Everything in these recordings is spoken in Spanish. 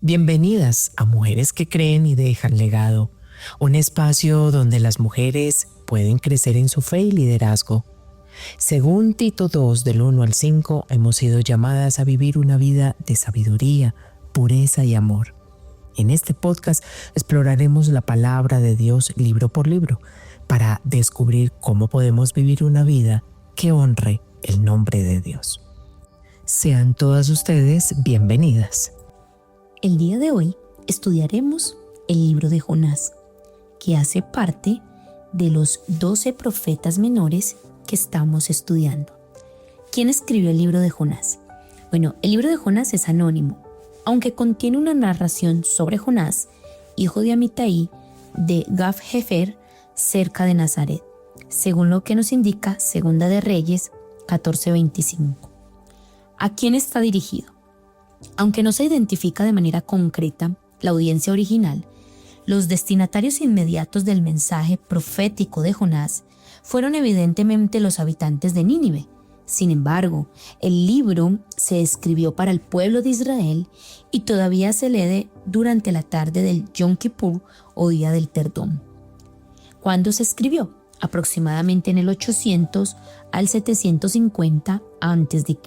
Bienvenidas a Mujeres que Creen y Dejan Legado, un espacio donde las mujeres pueden crecer en su fe y liderazgo. Según Tito 2, del 1 al 5, hemos sido llamadas a vivir una vida de sabiduría, pureza y amor. En este podcast exploraremos la palabra de Dios libro por libro para descubrir cómo podemos vivir una vida que honre el nombre de Dios. Sean todas ustedes bienvenidas. El día de hoy estudiaremos el libro de Jonás, que hace parte de los 12 profetas menores que estamos estudiando. ¿Quién escribió el libro de Jonás? Bueno, el libro de Jonás es anónimo, aunque contiene una narración sobre Jonás, hijo de Amitai, de Gaf-Hefer, cerca de Nazaret, según lo que nos indica Segunda de Reyes 14:25. ¿A quién está dirigido? Aunque no se identifica de manera concreta la audiencia original, los destinatarios inmediatos del mensaje profético de Jonás fueron evidentemente los habitantes de Nínive. Sin embargo, el libro se escribió para el pueblo de Israel y todavía se lee durante la tarde del Yom Kippur o Día del Perdón. ¿Cuándo se escribió? Aproximadamente en el 800 al 750 a.C.,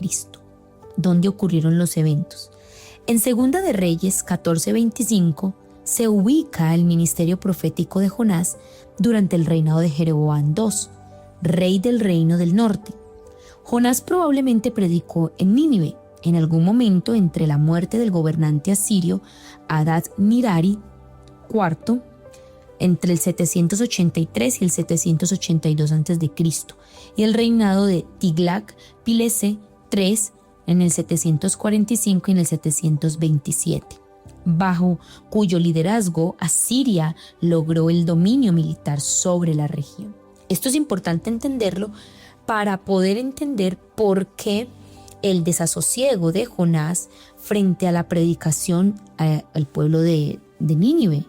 donde ocurrieron los eventos. En Segunda de Reyes 14:25 se ubica el ministerio profético de Jonás durante el reinado de Jeroboam II, rey del reino del norte. Jonás probablemente predicó en Nínive en algún momento entre la muerte del gobernante asirio Adad-Nirari IV, entre el 783 y el 782 a.C., y el reinado de Tiglath-Pileser III en el 745 y en el 727, bajo cuyo liderazgo Asiria logró el dominio militar sobre la región. Esto es importante entenderlo para poder entender por qué el desasosiego de Jonás frente a la predicación al pueblo de Nínive,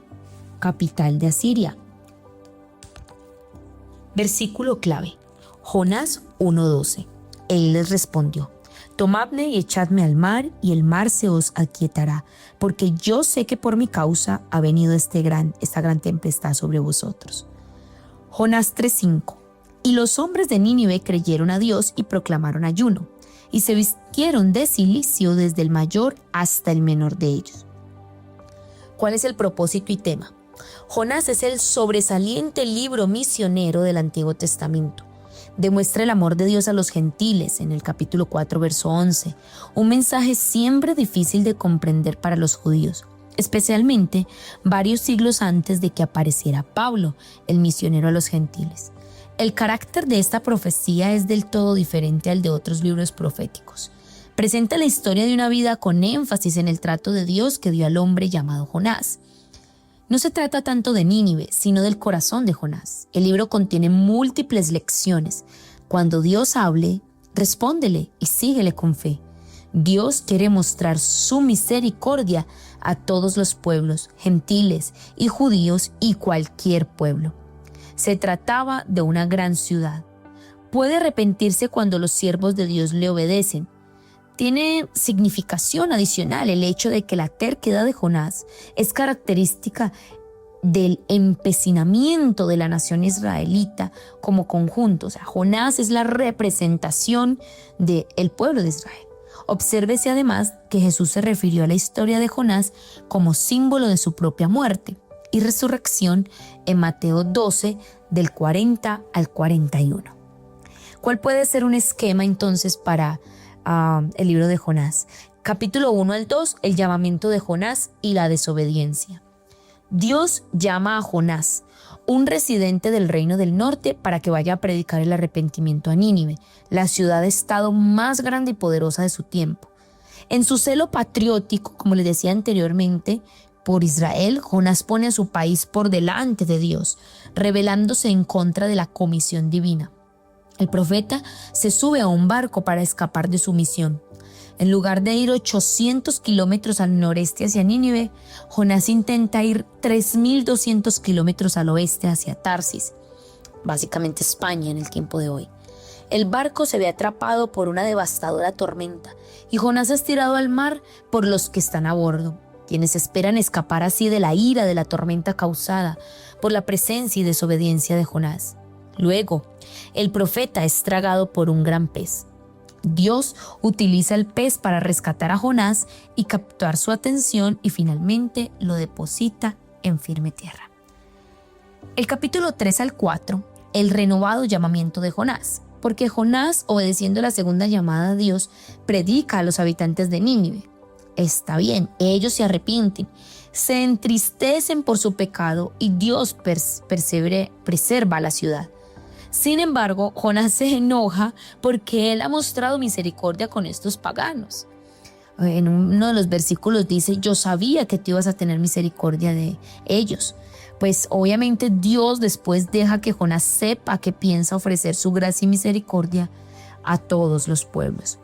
capital de Asiria. Versículo clave. Jonás 1:12. Él les respondió: Tomadme y echadme al mar, y el mar se os aquietará, porque yo sé que por mi causa ha venido esta gran tempestad sobre vosotros. Jonás 3:5. Y los hombres de Nínive creyeron a Dios y proclamaron ayuno, y se vistieron de cilicio desde el mayor hasta el menor de ellos. ¿Cuál es el propósito y tema? Jonás es el sobresaliente libro misionero del Antiguo Testamento. Demuestra el amor de Dios a los gentiles en el capítulo 4, verso 11, un mensaje siempre difícil de comprender para los judíos, especialmente varios siglos antes de que apareciera Pablo, el misionero a los gentiles. El carácter de esta profecía es del todo diferente al de otros libros proféticos. Presenta la historia de una vida con énfasis en el trato de Dios que dio al hombre llamado Jonás. No se trata tanto de Nínive, sino del corazón de Jonás. El libro contiene múltiples lecciones. Cuando Dios hable, respóndele y síguele con fe. Dios quiere mostrar su misericordia a todos los pueblos, gentiles y judíos y cualquier pueblo. Se trataba de una gran ciudad. Puede arrepentirse cuando los siervos de Dios le obedecen. Tiene significación adicional el hecho de que la terquedad de Jonás es característica del empecinamiento de la nación israelita como conjunto. O sea, Jonás es la representación del pueblo de Israel. Obsérvese además que Jesús se refirió a la historia de Jonás como símbolo de su propia muerte y resurrección en Mateo 12, del 40 al 41. ¿Cuál puede ser un esquema entonces para el libro de Jonás? Capítulo 1 al 2, el llamamiento de Jonás y la desobediencia. Dios llama a Jonás, un residente del reino del norte, para que vaya a predicar el arrepentimiento a Nínive, la ciudad-estado más grande y poderosa de su tiempo. En su celo patriótico, como les decía anteriormente, por Israel, Jonás pone a su país por delante de Dios, rebelándose en contra de la comisión divina. El profeta se sube a un barco para escapar de su misión. En lugar de ir 800 kilómetros al noreste hacia Nínive, Jonás intenta ir 3.200 kilómetros al oeste hacia Tarsis, básicamente España en el tiempo de hoy. El barco se ve atrapado por una devastadora tormenta y Jonás es tirado al mar por los que están a bordo. quienes esperan escapar así de la ira de la tormenta causada por la presencia y desobediencia de Jonás. Luego, el profeta es tragado por un gran pez. Dios utiliza el pez para rescatar a Jonás y captar su atención y finalmente lo deposita en firme tierra. El capítulo 3 al 4, el renovado llamamiento de Jonás, porque Jonás, obedeciendo la segunda llamada a Dios, predica a los habitantes de Nínive. Está bien, ellos se arrepienten, se entristecen por su pecado y Dios preserva la ciudad. Sin embargo, Jonás se enoja porque él ha mostrado misericordia con estos paganos. En uno de los versículos dice: yo sabía que tú ibas a tener misericordia de ellos. Pues obviamente Dios después deja que Jonás sepa que piensa ofrecer su gracia y misericordia a todos los pueblos.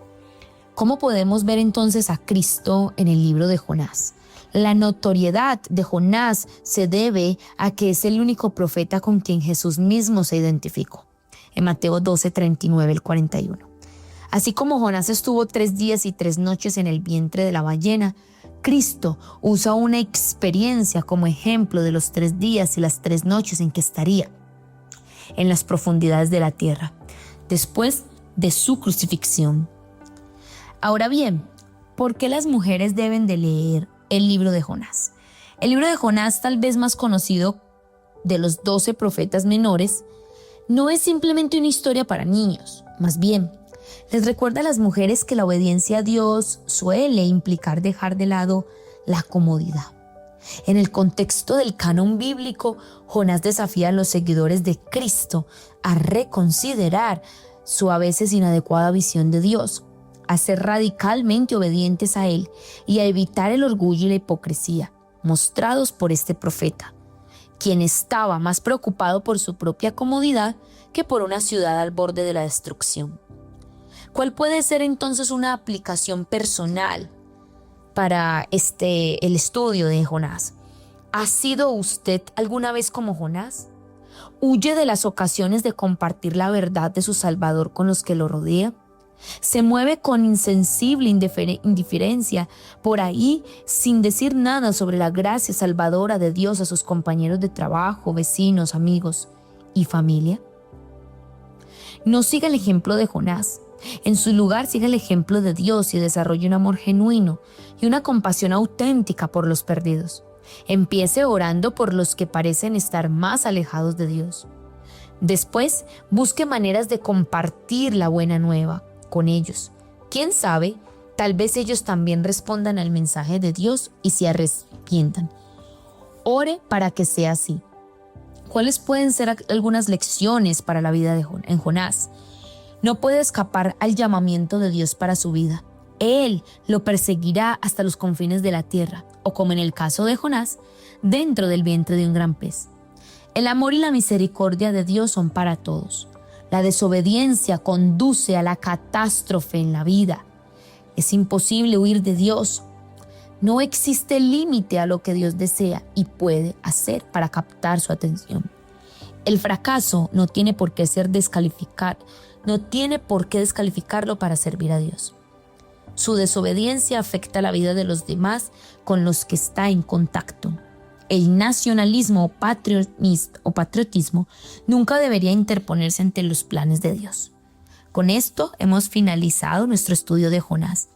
¿Cómo podemos ver entonces a Cristo en el libro de Jonás? La notoriedad de Jonás se debe a que es el único profeta con quien Jesús mismo se identificó. En Mateo 12, 39 al 41. Así como Jonás estuvo 3 días y 3 noches en el vientre de la ballena, Cristo usa una experiencia como ejemplo de los 3 días y las 3 noches en que estaría en las profundidades de la tierra, después de su crucifixión. Ahora bien, ¿por qué las mujeres deben de leer el libro de Jonás? El libro de Jonás, tal vez más conocido de los 12 profetas menores, no es simplemente una historia para niños, más bien, les recuerda a las mujeres que la obediencia a Dios suele implicar dejar de lado la comodidad. En el contexto del canon bíblico, Jonás desafía a los seguidores de Cristo a reconsiderar su a veces inadecuada visión de Dios, a ser radicalmente obedientes a Él y a evitar el orgullo y la hipocresía mostrados por este profeta, quien estaba más preocupado por su propia comodidad que por una ciudad al borde de la destrucción. ¿Cuál puede ser entonces una aplicación personal para el estudio de Jonás? ¿Ha sido usted alguna vez como Jonás? ¿Huye de las ocasiones de compartir la verdad de su Salvador con los que lo rodean? ¿Se mueve con insensible indiferencia por ahí sin decir nada sobre la gracia salvadora de Dios a sus compañeros de trabajo, vecinos, amigos y familia? No siga el ejemplo de Jonás. En su lugar, siga el ejemplo de Dios y desarrolle un amor genuino y una compasión auténtica por los perdidos. Empiece orando por los que parecen estar más alejados de Dios. Después, busque maneras de compartir la buena nueva con ellos. ¿Quién sabe? Tal vez ellos también respondan al mensaje de Dios y se arrepientan. Ore para que sea así. ¿Cuáles pueden ser algunas lecciones para la vida en Jonás? No puede escapar al llamamiento de Dios para su vida. Él lo perseguirá hasta los confines de la tierra, o como en el caso de Jonás, dentro del vientre de un gran pez. El amor y la misericordia de Dios son para todos. La desobediencia conduce a la catástrofe en la vida. Es imposible huir de Dios. No existe límite a lo que Dios desea y puede hacer para captar su atención. El fracaso no tiene por qué descalificarlo para servir a Dios. Su desobediencia afecta la vida de los demás con los que está en contacto. El nacionalismo o patriotismo nunca debería interponerse ante los planes de Dios. Con esto hemos finalizado nuestro estudio de Jonás.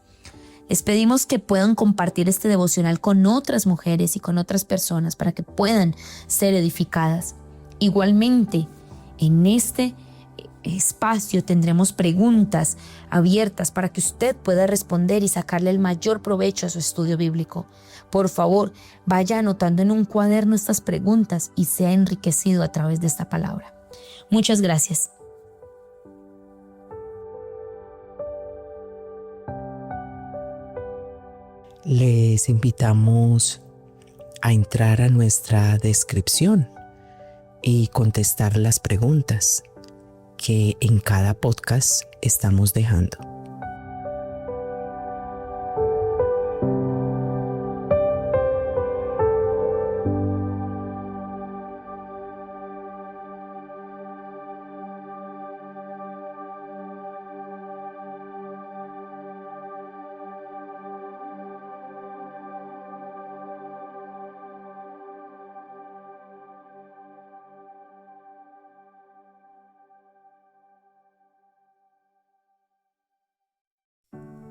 Les pedimos que puedan compartir este devocional con otras mujeres y con otras personas para que puedan ser edificadas. Igualmente, en este espacio tendremos preguntas abiertas para que usted pueda responder y sacarle el mayor provecho a su estudio bíblico. Por favor, vaya anotando en un cuaderno estas preguntas y sea enriquecido a través de esta palabra. Muchas gracias. Les invitamos a entrar a nuestra descripción y contestar las preguntas que en cada podcast estamos dejando.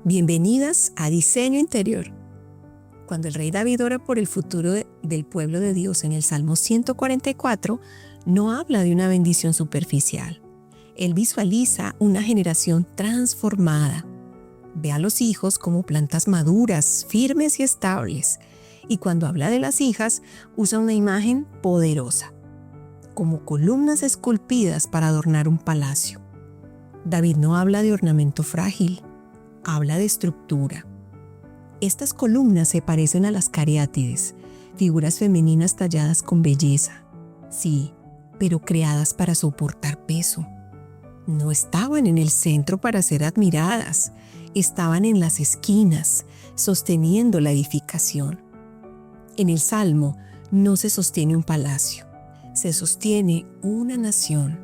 Bienvenidas a Diseño Interior. Cuando el rey David ora por el futuro del pueblo de Dios en el Salmo 144, no habla de una bendición superficial. Él visualiza una generación transformada. Ve a los hijos como plantas maduras, firmes y estables. Y cuando habla de las hijas, usa una imagen poderosa, como columnas esculpidas para adornar un palacio. David no habla de ornamento frágil, habla de estructura. Estas columnas se parecen a las cariátides, figuras femeninas talladas con belleza. Sí, pero creadas para soportar peso. No estaban en el centro para ser admiradas, estaban en las esquinas, sosteniendo la edificación. En el Salmo no se sostiene un palacio, se sostiene una nación.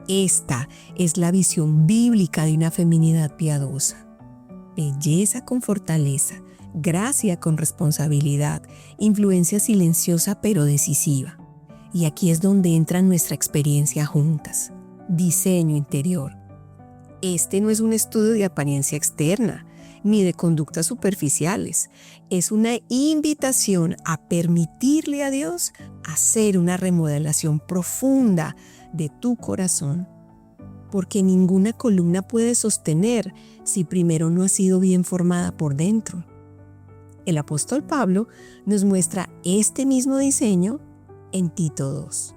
Esta es la visión bíblica de una feminidad piadosa. Belleza con fortaleza, gracia con responsabilidad, influencia silenciosa pero decisiva. Y aquí es donde entra nuestra experiencia juntas. Diseño interior. Este no es un estudio de apariencia externa, ni de conductas superficiales. Es una invitación a permitirle a Dios hacer una remodelación profunda de tu corazón. Porque ninguna columna puede sostener si primero no ha sido bien formada por dentro. El apóstol Pablo nos muestra este mismo diseño en Tito 2.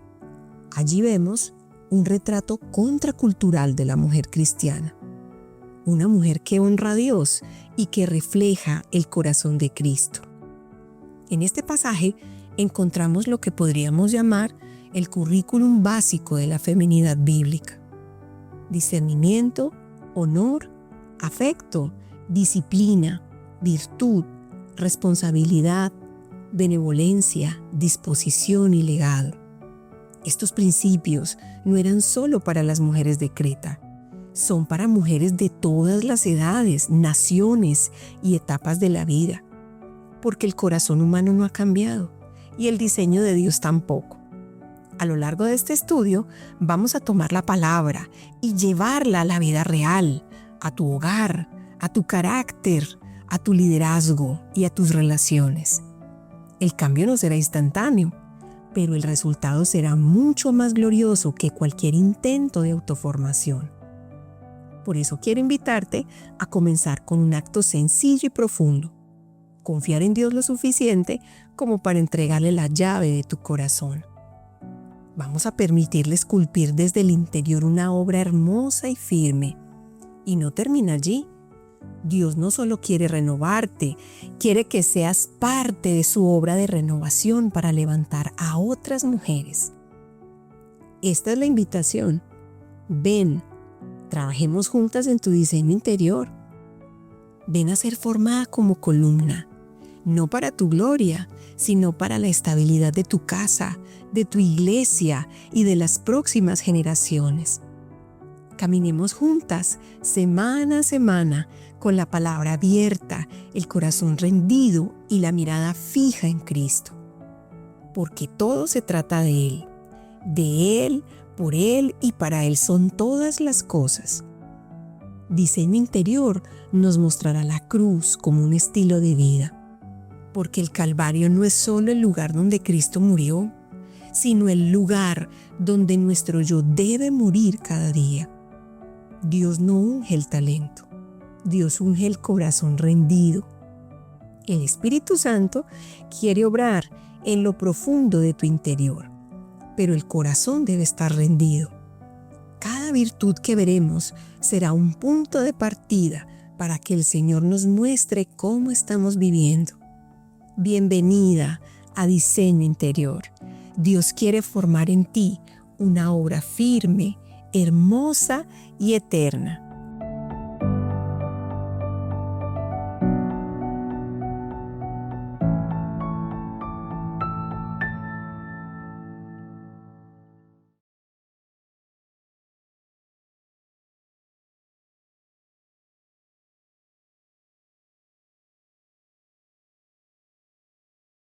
Allí vemos un retrato contracultural de la mujer cristiana. Una mujer que honra a Dios y que refleja el corazón de Cristo. En este pasaje encontramos lo que podríamos llamar el currículum básico de la feminidad bíblica. Discernimiento, honor, afecto, disciplina, virtud, responsabilidad, benevolencia, disposición y legado. Estos principios no eran solo para las mujeres de Creta, son para mujeres de todas las edades, naciones y etapas de la vida, porque el corazón humano no ha cambiado y el diseño de Dios tampoco. A lo largo de este estudio vamos a tomar la palabra y llevarla a la vida real, a tu hogar, a tu carácter, a tu liderazgo y a tus relaciones. El cambio no será instantáneo, pero el resultado será mucho más glorioso que cualquier intento de autoformación. Por eso quiero invitarte a comenzar con un acto sencillo y profundo. Confiar en Dios lo suficiente como para entregarle la llave de tu corazón. Vamos a permitirle esculpir desde el interior una obra hermosa y firme. Y no termina allí. Dios no solo quiere renovarte, quiere que seas parte de su obra de renovación para levantar a otras mujeres. Esta es la invitación. Ven, trabajemos juntas en tu diseño interior. Ven a ser formada como columna, no para tu gloria, sino para la estabilidad de tu casa, de tu iglesia y de las próximas generaciones. Caminemos juntas, semana a semana, con la palabra abierta, el corazón rendido y la mirada fija en Cristo. Porque todo se trata de Él, por Él y para Él son todas las cosas. Diseño interior nos mostrará la cruz como un estilo de vida. Porque el Calvario no es solo el lugar donde Cristo murió, sino el lugar donde nuestro yo debe morir cada día. Dios no unge el talento, Dios unge el corazón rendido. El Espíritu Santo quiere obrar en lo profundo de tu interior, pero el corazón debe estar rendido. Cada virtud que veremos será un punto de partida para que el Señor nos muestre cómo estamos viviendo. Bienvenida a Diseño Interior. Dios quiere formar en ti una obra firme, hermosa y eterna.